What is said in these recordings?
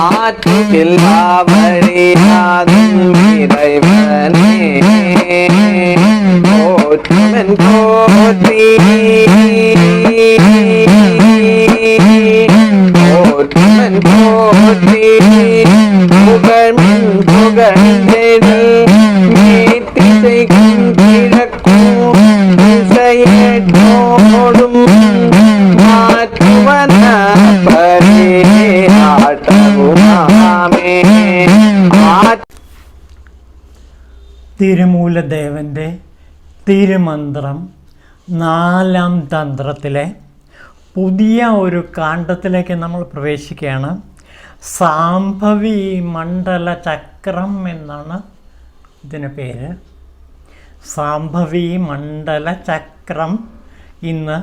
ஆற்றில்லாவழியாதும் இறைவனே போற்றுமன் போற்றி போற்றுமன் போற்றி புகழ்மின் புகழ்ந்தெழு மேத்திசைக்கும் கிழக்கும் திசையேற்றோடும் மாற்றுவன பரே ஆட்டவுமாமே. തിരുമൂലദേവൻ്റെ തിരുമന്ത്രം 4-ാം തന്ത്രത്തിലെ പുതിയ ഒരു കാണ്ഡത്തിലേക്ക് നമ്മൾ പ്രവേശിക്കുകയാണ്. സാംഭവി മണ്ഡല ചക്രം എന്നാണ് ഇതിന് പേര്. സാംഭവി മണ്ഡല ചക്രം ഇന്ന്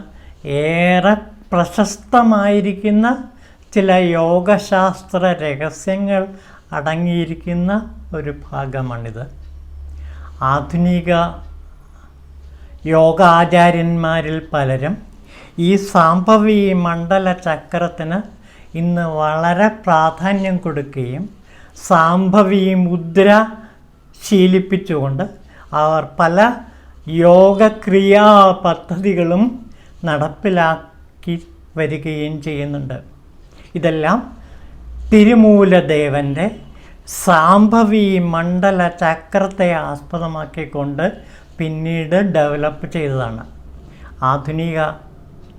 ഏറെ പ്രശസ്തമായിരിക്കുന്ന ചില യോഗശാസ്ത്ര രഹസ്യങ്ങൾ അടങ്ങിയിരിക്കുന്ന ഒരു ഭാഗമാണിത്. ആധുനിക യോഗാചാര്യന്മാരിൽ പലരും ഈ സാംഭവി മണ്ഡല ചക്രത്തിന് ഇന്ന് വളരെ പ്രാധാന്യം കൊടുക്കുകയും സാംഭവി മുദ്ര ശീലിപ്പിച്ചുകൊണ്ട് അവർ പല യോഗക്രിയാ പദ്ധതികളും നടപ്പിലാക്കി വരികയും ചെയ്യുന്നുണ്ട്. ഇതെല്ലാം തിരുമൂലദേവൻ്റെ സാംഭവി മണ്ഡല ചക്രത്തെ ആസ്പദമാക്കിക്കൊണ്ട് പിന്നീട് ഡെവലപ്പ് ചെയ്തതാണ്. ആധുനിക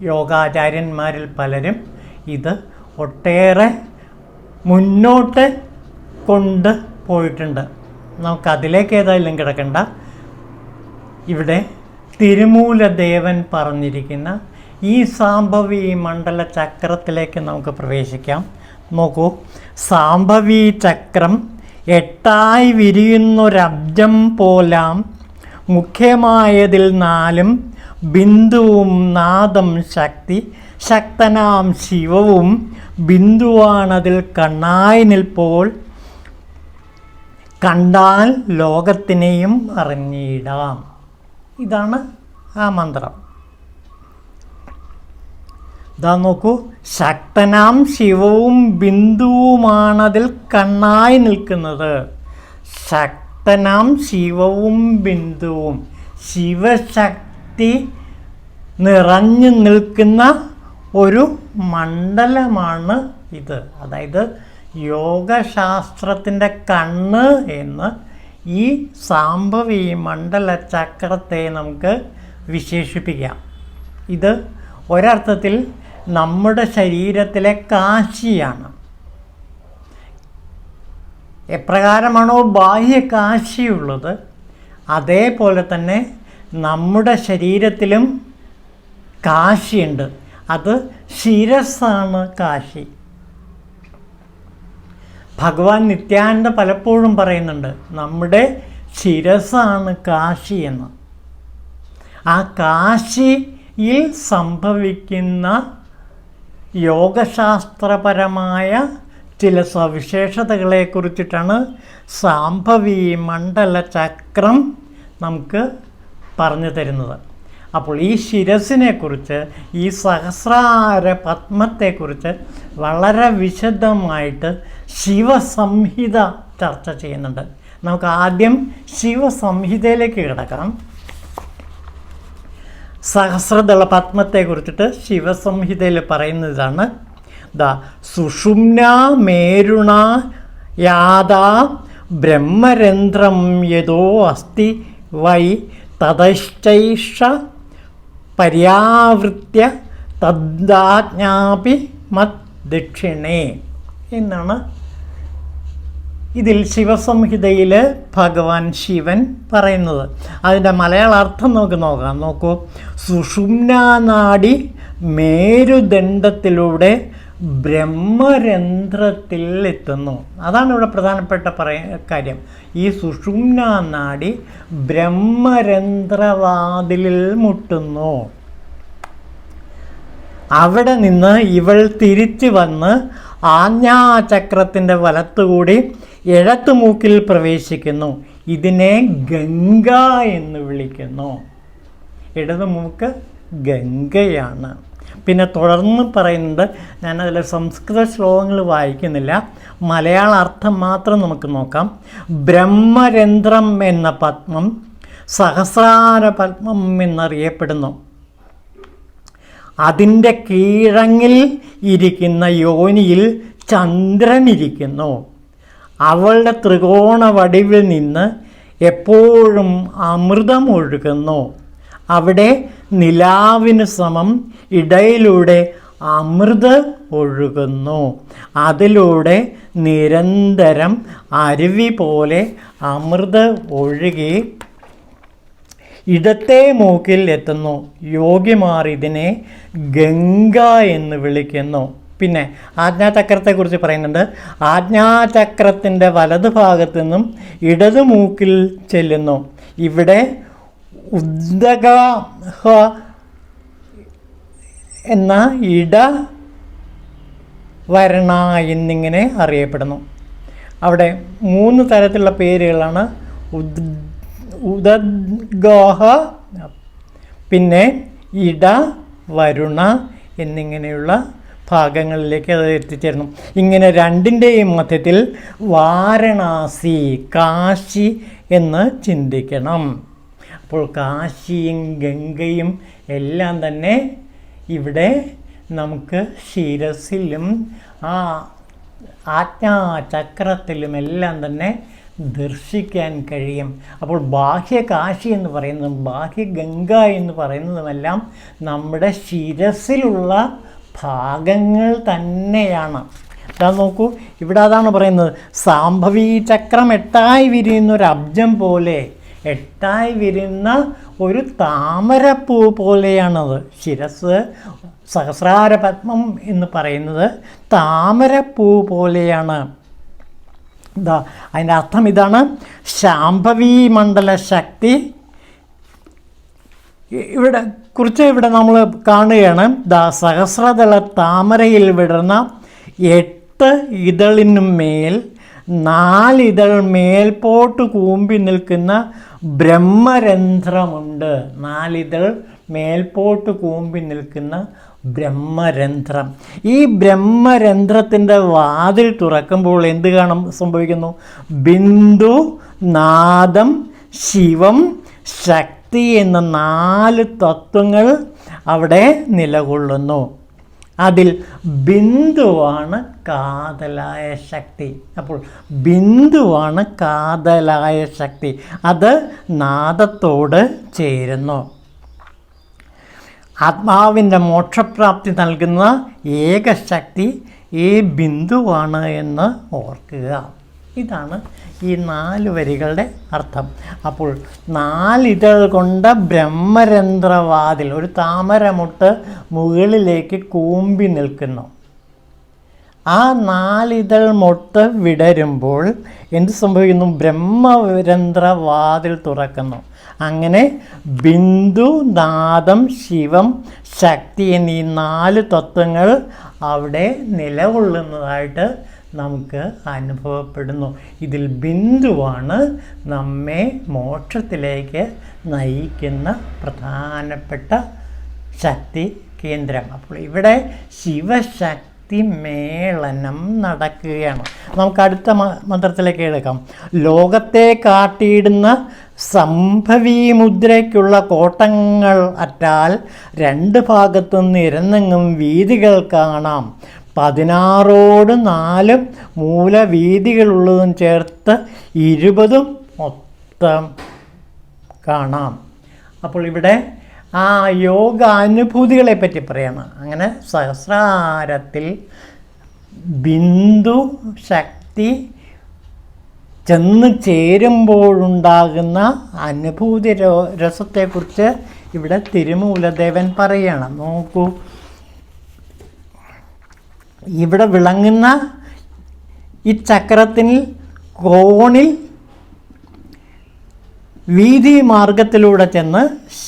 യോഗാചാര്യന്മാരിൽ പലരും ഇത് ഒട്ടേറെ മുന്നോട്ട് കൊണ്ട് പോയിട്ടുണ്ട്. നമുക്കതിലേക്ക് ഏതായാലും കിടക്കണ്ട. ഇവിടെ തിരുമൂലദേവൻ പറഞ്ഞിരിക്കുന്ന ഈ സാംഭവി മണ്ഡല ചക്രത്തിലേക്ക് നമുക്ക് പ്രവേശിക്കാം. നോക്കൂ, സാംഭവി ചക്രം 8ആയി വിരിയുന്നൊരബ്ജം പോലാം, മുഖ്യമായതിൽ 4 ബിന്ദുവും നാദം ശക്തി, ശക്തനാം ശിവവും ബിന്ദുവാണതിൽ കണ്ണായി നിൽപ്പോൾ, കണ്ടാൽ ലോകത്തിനെയും അറിഞ്ഞിടാം. ഇതാണ് ആ മന്ത്രം. ഇതാ നോക്കൂ, ശക്തനാം ശിവവും ബിന്ദുവുമാണതിൽ കണ്ണായി നിൽക്കുന്നത്. ശക്തനാം ശിവവും ബിന്ദുവും, ശിവശക്തി നിറഞ്ഞു നിൽക്കുന്ന ഒരു മണ്ഡലമാണ് ഇത്. അതായത് യോഗശാസ്ത്രത്തിൻ്റെ കണ്ണ് എന്ന് ഈ സാംഭവി മണ്ഡല ചക്രത്തെ നമുക്ക് വിശേഷിപ്പിക്കാം. ഇത് ഒരർത്ഥത്തിൽ നമ്മുടെ ശരീരത്തിലെ കാശിയാണ്. എപ്രകാരമാണോ ബാഹ്യകാശിയുള്ളത്, അതേപോലെ തന്നെ നമ്മുടെ ശരീരത്തിലും കാശിയുണ്ട്. അത് ശിരസ്സാണ് കാശി. ഭഗവാൻ നിത്യാനന്ദ പലപ്പോഴും പറയുന്നുണ്ട് നമ്മുടെ ശിരസ്സാണ് കാശി എന്ന്. ആ കാശിയിൽ സംഭവിക്കുന്ന യോഗശാസ്ത്രപരമായ ചില സവിശേഷതകളെക്കുറിച്ചിട്ടാണ് സാംഭവി മണ്ഡല ചക്രം നമുക്ക് പറഞ്ഞു തരുന്നത്. അപ്പോൾ ഈ ശിരസിനെക്കുറിച്ച്, ഈ സഹസ്രാര പത്മത്തെക്കുറിച്ച് വളരെ വിശദമായിട്ട് ശിവസംഹിത ചർച്ച ചെയ്യുന്നുണ്ട്. നമുക്ക് ആദ്യം ശിവസംഹിതയിലേക്ക് കിടക്കാം. സഹസ്രദള പത്മത്തെക്കുറിച്ചിട്ട് ശിവസംഹിതയിൽ പറയുന്നതാണ് സുഷുമ്ന മേരുണ യാതാ ബ്രഹ്മരന്ധ്രം യതോ അസ്തി വൈ തതശ്ചൈഷ പര്യാവൃത്യ തദ്ദാജ്ഞാപി മത് ദക്ഷിണേ എന്നാണ് ഇതിൽ ശിവസംഹിതയിൽ ഭഗവാൻ ശിവൻ പറയുന്നത്. അതിൻ്റെ മലയാള അർത്ഥം നമുക്ക് നോക്കാം. നോക്കൂ, സുഷുമ്നാനാഡി മേരുദണ്ഡത്തിലൂടെ ബ്രഹ്മരന്ധ്രത്തിൽ എത്തുന്നു. അതാണ് ഇവിടെ പ്രധാനപ്പെട്ട കാര്യം. ഈ സുഷുമ്നാനാഡി ബ്രഹ്മരന്ധ്രവാതിലിൽ മുട്ടുന്നു. അവിടെ നിന്ന് ഇവൾ തിരിച്ചു വന്ന് ആജ്ഞാചക്രത്തിൻ്റെ വലത്തുകൂടി ഇടത്തുമൂക്കിൽ പ്രവേശിക്കുന്നു. ഇതിനെ ഗംഗ എന്ന് വിളിക്കുന്നു. ഇടതുമൂക്ക് ഗംഗയാണ്. പിന്നെ തുടർന്ന് പറയുന്നത്, ഞാനതിൽ സംസ്കൃത ശ്ലോകങ്ങൾ വായിക്കുന്നില്ല, മലയാള അർത്ഥം മാത്രം നമുക്ക് നോക്കാം. ബ്രഹ്മരന്ധ്രം എന്ന പത്മം സഹസ്രാര പത്മം എന്നറിയപ്പെടുന്നു. അതിൻ്റെ കീഴങ്ങിൽ ഇരിക്കുന്ന യോനിയിൽ ചന്ദ്രൻ ഇരിക്കുന്നു. അവളുടെ ത്രികോണ വടിവിൽ നിന്ന് എപ്പോഴും അമൃതം ഒഴുകുന്നു. അവിടെ നിലാവിന് സമം ഇടയിലൂടെ അമൃത് ഒഴുകുന്നു. അതിലൂടെ നിരന്തരം അരുവി പോലെ അമൃത് ഒഴുകി ഇടത്തെ മൂക്കിൽ എത്തുന്നു. യോഗിമാർ ഇതിനെ ഗംഗ എന്ന് വിളിക്കുന്നു. പിന്നെ ആജ്ഞാചക്രത്തെക്കുറിച്ച് പറയുന്നുണ്ട്. ആജ്ഞാചക്രത്തിൻ്റെ വലതു ഭാഗത്തു നിന്നും ഇടതു മൂക്കിൽ ചെല്ലുന്നു. ഇവിടെ ഉദ്ദക എന്ന ഇടവരണ എന്നിങ്ങനെ അറിയപ്പെടുന്നു. അവിടെ 3 തരത്തിലുള്ള പേരുകളാണ്. ഉദഗോഹ, പിന്നെ ഇട, വരുണ എന്നിങ്ങനെയുള്ള ഭാഗങ്ങളിലേക്ക് അത് എത്തിച്ചേരുന്നു. ഇങ്ങനെ രണ്ടിൻ്റെയും മധ്യത്തിൽ വാരണാസി, കാശി എന്ന് ചിന്തിക്കണം. അപ്പോൾ കാശിയും ഗംഗയും എല്ലാം തന്നെ ഇവിടെ നമുക്ക് ശിരസിലും ആ ആജ്ഞാചക്രത്തിലും എല്ലാം തന്നെ ദർശിക്കാൻ കഴിയും. അപ്പോൾ ബാഹ്യകാശി എന്ന് പറയുന്നതും ബാഹ്യഗംഗ എന്ന് പറയുന്നതുമെല്ലാം നമ്മുടെ ശിരസിലുള്ള ഭാഗങ്ങൾ തന്നെയാണ്. അതാ നോക്കൂ, ഇവിടെ അതാണ് പറയുന്നത്. സാംഭവീ ചക്രം 8ആയി വിരിയുന്ന ഒരു അബ്ജം പോലെ, 8ആയി വിരിയുന്ന ഒരു താമരപ്പൂ പോലെയാണത്. ശിരസ് സഹസ്രാര പത്മം എന്ന് പറയുന്നത് താമരപ്പൂ പോലെയാണ്. ഇതാ അതിൻ്റെ അർത്ഥം ഇതാണ്. ശാംഭവീ മണ്ഡല ശക്തി ഇവിടെ നമ്മൾ കാണുകയാണ്. സഹസ്രദള താമരയിൽ വിടർന്ന 8 ഇതളിനും മേൽ 4 ഇതൾ മേൽപോട്ട് കൂമ്പി നിൽക്കുന്ന ബ്രഹ്മരന്ധ്രമുണ്ട്. 4 ഇതൾ മേൽപോട്ട് കൂമ്പി നിൽക്കുന്ന ബ്രഹ്മരന്ധ്രം. ഈ ബ്രഹ്മരന്ധ്രത്തിൻ്റെ വാതിൽ തുറക്കുമ്പോൾ എന്ത് സംഭവിക്കുന്നു? ബിന്ദു, നാദം, ശിവം, ശക്തി എന്ന 4 തത്വങ്ങൾ അവിടെ നിലകൊള്ളുന്നു. അതിൽ ബിന്ദുവാണ് കാതലായ ശക്തി. അപ്പോൾ ബിന്ദുവാണ് കാതലായ ശക്തി. അത് നാദത്തോട് ചേരുന്നു. ആത്മാവിൻ്റെ മോക്ഷപ്രാപ്തി നൽകുന്ന ഏകശക്തി ഈ ബിന്ദുവാണ് എന്ന് ഓർക്കുക. ഇതാണ് ഈ 4 വരികളുടെ അർത്ഥം. അപ്പോൾ 4 ഇതൾ കൊണ്ട ബ്രഹ്മരന്ധ്രവാതിൽ, ഒരു താമരമുട്ട് മുകളിലേക്ക് കൂമ്പി നിൽക്കുന്നു. ആ 4 ഇതൾ മൊട്ട് വിടരുമ്പോൾ എന്ത് സംഭവിക്കുന്നു? ബ്രഹ്മരന്ധ്രവാതിൽ തുറക്കുന്നു. അങ്ങനെ ബിന്ദു, നാദം, ശിവം, ശക്തി എന്നീ 4 തത്വങ്ങൾ അവിടെ നിലകൊള്ളുന്നതായിട്ട് നമുക്ക് അനുഭവപ്പെടുന്നു. ഇതിൽ ബിന്ദുവാണ് നമ്മെ മോക്ഷത്തിലേക്ക് നയിക്കുന്ന പ്രധാനപ്പെട്ട ശക്തി കേന്ദ്രം. അപ്പോൾ ഇവിടെ ശിവശക്തി മേളനം നടക്കുകയാണ്. നമുക്ക് അടുത്ത മന്ത്രത്തിലേക്ക് എടുക്കാം. ലോകത്തെ കാട്ടിയിടുന്ന സംഭവീ മുദ്രയ്ക്കുള്ള കോട്ടങ്ങൾ അറ്റാൽ 2 ഭാഗത്തും നിരന്നെങ്ങും വീതികൾ കാണാം. 16 4 മൂലവീതികളുള്ളതും ചേർത്ത് 20 മൊത്തം കാണാം. അപ്പോൾ ഇവിടെ ആ യോഗ അനുഭൂതികളെ പറ്റി പറയണം. അങ്ങനെ സഹസ്രാരത്തിൽ ബിന്ദു ശക്തി ചെന്ന് ചേരുമ്പോഴുണ്ടാകുന്ന അനുഭൂതി രസത്തെക്കുറിച്ച് ഇവിടെ തിരുമൂലദേവൻ പറയുകയാണ്. നോക്കൂ, ഇവിടെ വിളങ്ങുന്ന ഈ ചക്രത്തിൽ കോണിൽ വീതി മാർഗത്തിലൂടെ ചെന്ന്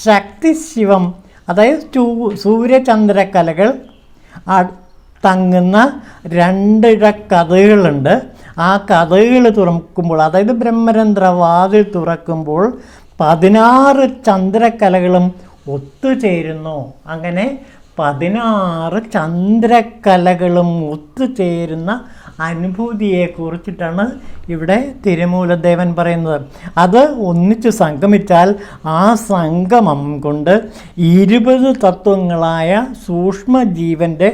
ശക്തി ശിവം, അതായത് സൂര്യചന്ദ്രക്കലകൾ തങ്ങുന്ന 2 കഥകളുണ്ട്. ആ കഥകൾ തുറക്കുമ്പോൾ, അതായത് ബ്രഹ്മരന്ധ്രവാതിൽ തുറക്കുമ്പോൾ 16 ചന്ദ്രക്കലകളും ഒത്തുചേരുന്നു. അങ്ങനെ 16 ചന്ദ്രക്കലകളും ഒത്തുചേരുന്ന അനുഭൂതിയെക്കുറിച്ചിട്ടാണ് ഇവിടെ തിരുമൂലദേവൻ പറയുന്നത്. അത് ഒന്നിച്ച് സംഗമിച്ചാൽ ആ സംഗമം കൊണ്ട് 20 തത്വങ്ങളായ സൂക്ഷ്മജീവൻ്റെ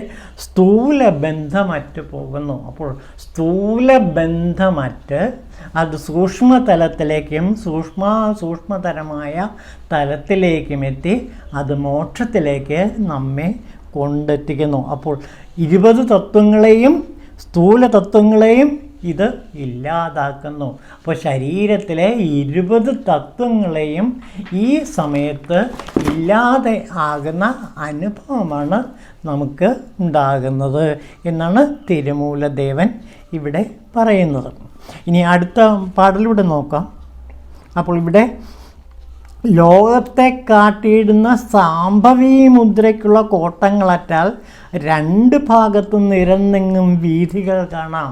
സ്ഥൂലബന്ധമറ്റ് പോകുന്നു. അപ്പോൾ സ്ഥൂലബന്ധമറ്റ് അത് സൂക്ഷ്മതലത്തിലേക്കും സൂക്ഷ്മതരമായ തലത്തിലേക്കും എത്തി അത് മോക്ഷത്തിലേക്ക് നമ്മെ കൊണ്ടെത്തിക്കുന്നു. അപ്പോൾ 20 തത്വങ്ങളെയും സ്ഥൂല തത്വങ്ങളെയും ഇത് ഇല്ലാതാക്കുന്നു. അപ്പോൾ ശരീരത്തിലെ 20 തത്വങ്ങളെയും ഈ സമയത്ത് ഇല്ലാതെ ആകുന്ന അനുഭവമാണ് നമുക്ക് ഉണ്ടാകുന്നത് എന്നാണ് തിരുമൂലദേവൻ ഇവിടെ പറയുന്നത്. ഇനി അടുത്ത പാഠത്തിലൂടെ നോക്കാം. അപ്പോൾ ഇവിടെ ലോകത്തെ കാട്ടിയിടുന്ന സാംഭവി മുദ്രയ്ക്കുള്ള കോട്ടങ്ങളറ്റാൽ 2 ഭാഗത്തും നിരന്നെങ്ങും വീഥികൾ കാണാം.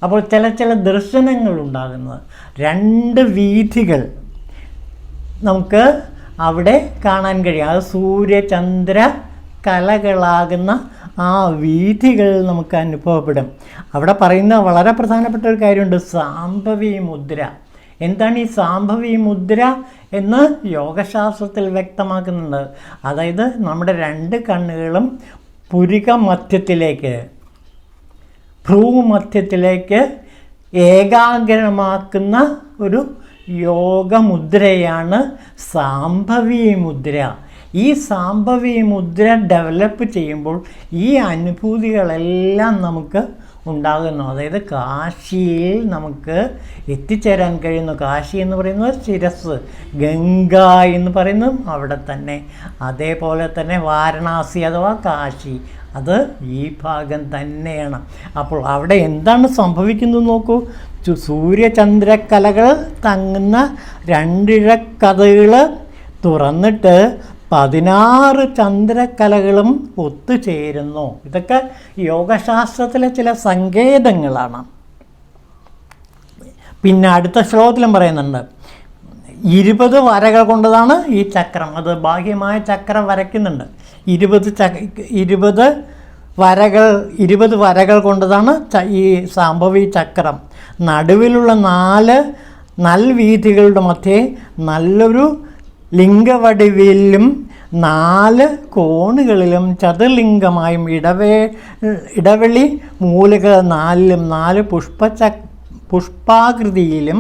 അപ്പോൾ ചില ദർശനങ്ങൾ ഉണ്ടാകുന്നത് 2 വീഥികൾ നമുക്ക് അവിടെ കാണാൻ കഴിയും. അത് സൂര്യചന്ദ്ര കലകളാകുന്ന ആ വീഥികൾ നമുക്ക് അനുഭവപ്പെടും. അവിടെ പറയുന്ന വളരെ പ്രധാനപ്പെട്ട ഒരു കാര്യമുണ്ട്, സാംഭവി മുദ്ര. എന്താണ് ഈ സാംഭവി മുദ്ര എന്ന് യോഗശാസ്ത്രത്തിൽ വ്യക്തമാക്കുന്നുണ്ട്. അതായത് നമ്മുടെ 2 കണ്ണുകളും പുരിക മധ്യത്തിലേക്ക് ഭ്രൂമധ്യത്തിലേക്ക് ഏകാഗ്രമാക്കുന്ന ഒരു യോഗമുദ്രയാണ് സാംഭവി മുദ്ര. ഈ സാംഭവി മുദ്ര ഡെവലപ്പ് ചെയ്യുമ്പോൾ ഈ അനുഭൂതികളെല്ലാം നമുക്ക് ഉണ്ടാകുന്നു. അതായത് കാശിയിൽ നമുക്ക് എത്തിച്ചേരാൻ കഴിയുന്നു. കാശി എന്ന് പറയുന്നത് ശിരസ്, ഗംഗ എന്ന് പറയുന്നതും അവിടെ തന്നെ. അതേപോലെ തന്നെ വാരണാസി അഥവാ കാശി, അത് ഈ ഭാഗം തന്നെയാണ്. അപ്പോൾ അവിടെ എന്താണ് സംഭവിക്കുന്നത് നോക്കൂ. സൂര്യചന്ദ്രക്കലകൾ തങ്ങുന്ന 2 ഇഴക്കഥകൾ തുറന്നിട്ട് 16 ചന്ദ്രക്കലകളും ഒത്തുചേരുന്നു. ഇതൊക്കെ യോഗശാസ്ത്രത്തിലെ ചില സങ്കേതങ്ങളാണ്. പിന്നെ അടുത്ത ശ്ലോകത്തിലും പറയുന്നുണ്ട് 20 വരകൾ കൊണ്ടതാണ് ഈ ചക്രം. അത് ബാഹ്യമായ ചക്രം വരയ്ക്കുന്നുണ്ട്. 20 വരകൾ കൊണ്ടതാണ് ഈ സാംഭവി ചക്രം. നടുവിലുള്ള 4 നൽവീഥികളുടെ മധ്യേ നല്ലൊരു ലിംഗവടിവിലും 4 കോണുകളിലും ചതുർലിംഗമായും ഇടവെളി മൂലകൾ 4ലും 4 പുഷ്പാകൃതിയിലും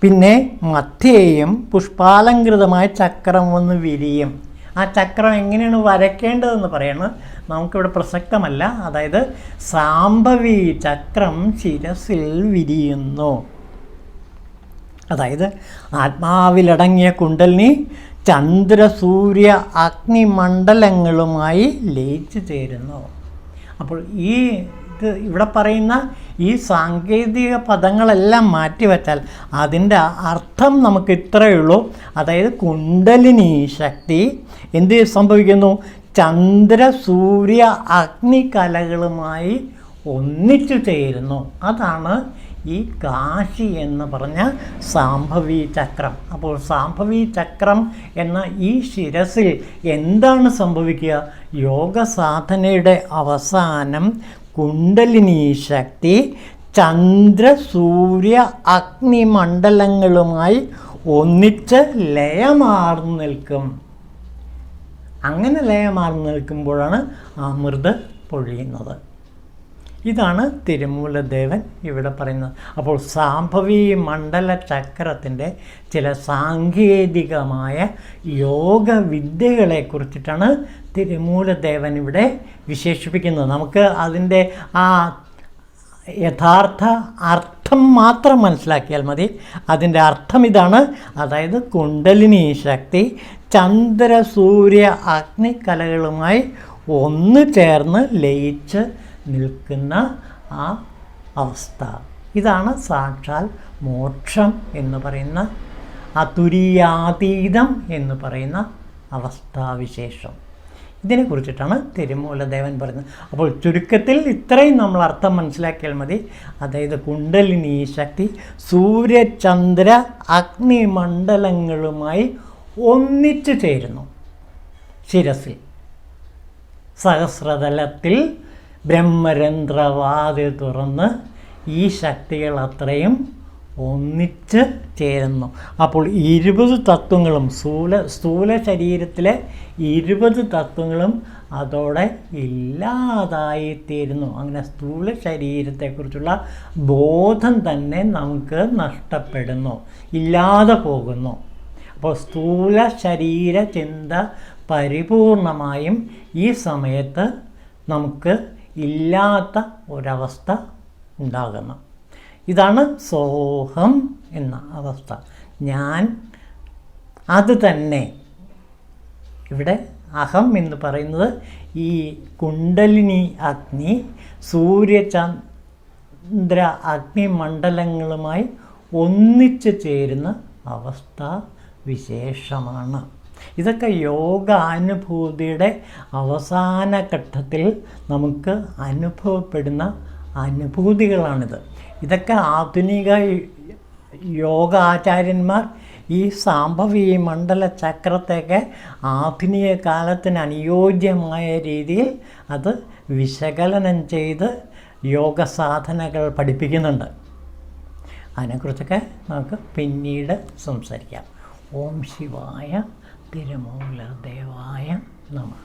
പിന്നെ മധ്യേയും പുഷ്പാലങ്കൃതമായ ചക്രം ഒന്ന് വിരിയും. ആ ചക്രം എങ്ങനെയാണ് വരയ്ക്കേണ്ടതെന്ന് പറയണം, നമുക്കിവിടെ പ്രസക്തമല്ല. അതായത് സാംഭവി ചക്രം ശിരസിൽ വിരിയുന്നു. അതായത് ആത്മാവിലടങ്ങിയ കുണ്ടലിനി ചന്ദ്രസൂര്യ അഗ്നിമണ്ഡലങ്ങളുമായി ലയിച്ചു ചേരുന്നു. അപ്പോൾ ഇവിടെ പറയുന്ന ഈ സാങ്കേതിക പദങ്ങളെല്ലാം മാറ്റിവെച്ചാൽ അതിൻ്റെ അർത്ഥം നമുക്ക് ഇത്രയേ ഉള്ളൂ. അതായത് കുണ്ടലിനി ശക്തി എന്ത് സംഭവിക്കുന്നു? ചന്ദ്രസൂര്യ അഗ്നികലകളുമായി ഒന്നിച്ചു ചേരുന്നു. അതാണ് ഈ കാശി എന്ന് പറഞ്ഞ സാംഭവി ചക്രം. അപ്പോൾ സാംഭവി ചക്രം എന്ന ഈ ശിരസിൽ എന്താണ് സംഭവിക്കുക? യോഗ സാധനയുടെ അവസാനം കുണ്ടലിനി ശക്തി ചന്ദ്രസൂര്യ അഗ്നിമണ്ഡലങ്ങളുമായി ഒന്നിച്ച് ലയമാർന്നു നിൽക്കും. അങ്ങനെ ലയമാർന്നു നിൽക്കുമ്പോഴാണ് അമൃത് പൊഴിയുന്നത്. ഇതാണ് തിരുമൂലദേവൻ ഇവിടെ പറയുന്നത്. അപ്പോൾ സാംഭവി മണ്ഡല ചക്രത്തിൻ്റെ ചില സാങ്കേതികമായ യോഗവിദ്യകളെക്കുറിച്ചിട്ടാണ് തിരുമൂലദേവൻ ഇവിടെ വിശേഷിപ്പിക്കുന്നത്. നമുക്ക് അതിൻ്റെ ആ യഥാർത്ഥ അർത്ഥം മാത്രം മനസ്സിലാക്കിയാൽ മതി. അതിൻ്റെ അർത്ഥം ഇതാണ്. അതായത് കുണ്ടലിനി ശക്തി ചന്ദ്രസൂര്യ അഗ്നികലകളുമായി ഒന്ന് ചേർന്ന് ലയിച്ച് നിൽക്കുന്ന ആ അവസ്ഥ, ഇതാണ് സാക്ഷാൽ മോക്ഷം എന്ന് പറയുന്ന, അതുരീയാതീതം എന്ന് പറയുന്ന അവസ്ഥാവിശേഷം. ഇതിനെക്കുറിച്ചിട്ടാണ് തിരുമൂലദേവൻ പറയുന്നത്. അപ്പോൾ ചുരുക്കത്തിൽ ഇത്രയും നമ്മൾ അർത്ഥം മനസ്സിലാക്കിയാൽ മതി. അതായത് കുണ്ടലിനി ശക്തി സൂര്യചന്ദ്ര അഗ്നിമണ്ഡലങ്ങളുമായി ഒന്നിച്ചു ചേരുന്നു ശിരസിൽ. സഹസ്രതലത്തിൽ ബ്രഹ്മരന്ധ്രവാതിൽ തുറന്ന് ഈ ശക്തികൾ അത്രയും ഒന്നിച്ച് ചേരുന്നു. അപ്പോൾ 20 തത്വങ്ങളും സ്ഥൂല ശരീരത്തിലെ 20 തത്വങ്ങളും അതോടെ ഇല്ലാതായിത്തീരുന്നു. അങ്ങനെ സ്ഥൂല ശരീരത്തെക്കുറിച്ചുള്ള ബോധം തന്നെ നമുക്ക് നഷ്ടപ്പെടുന്നു, ഇല്ലാതെ പോകുന്നു. അപ്പോൾ സ്ഥൂല ശരീര ചിന്ത പരിപൂർണമായും ഈ സമയത്ത് നമുക്ക് ഇല്ലാത്ത ഒരവസ്ഥ ഉണ്ടാകുന്നു. ഇതാണ് സോഹം എന്ന അവസ്ഥ. ഞാൻ അത് തന്നെ. ഇവിടെ അഹം എന്ന് പറയുന്നത് ഈ കുണ്ടലിനി അഗ്നി സൂര്യചന്ദ്ര അഗ്നിമണ്ഡലങ്ങളുമായി ഒന്നിച്ചു ചേരുന്ന അവസ്ഥ വിശേഷമാണ്. ഇതൊക്കെ യോഗാനുഭൂതിയുടെ അവസാന ഘട്ടത്തിൽ നമുക്ക് അനുഭവപ്പെടുന്ന അനുഭൂതികളാണിത്. ഇതൊക്കെ ആധുനിക യോഗാചാര്യന്മാർ ഈ സാംഭവി മണ്ഡല ചക്രത്തെയൊക്കെ ആധുനിക കാലത്തിന് അനുയോജ്യമായ രീതിയിൽ അത് വിശകലനം ചെയ്ത് യോഗ സാധനകൾ പഠിപ്പിക്കുന്നുണ്ട്. അതിനെക്കുറിച്ചൊക്കെ നമുക്ക് പിന്നീട് സംസാരിക്കാം. ഓം ശിവായ തിരുമൂലദേവായ നമഃ.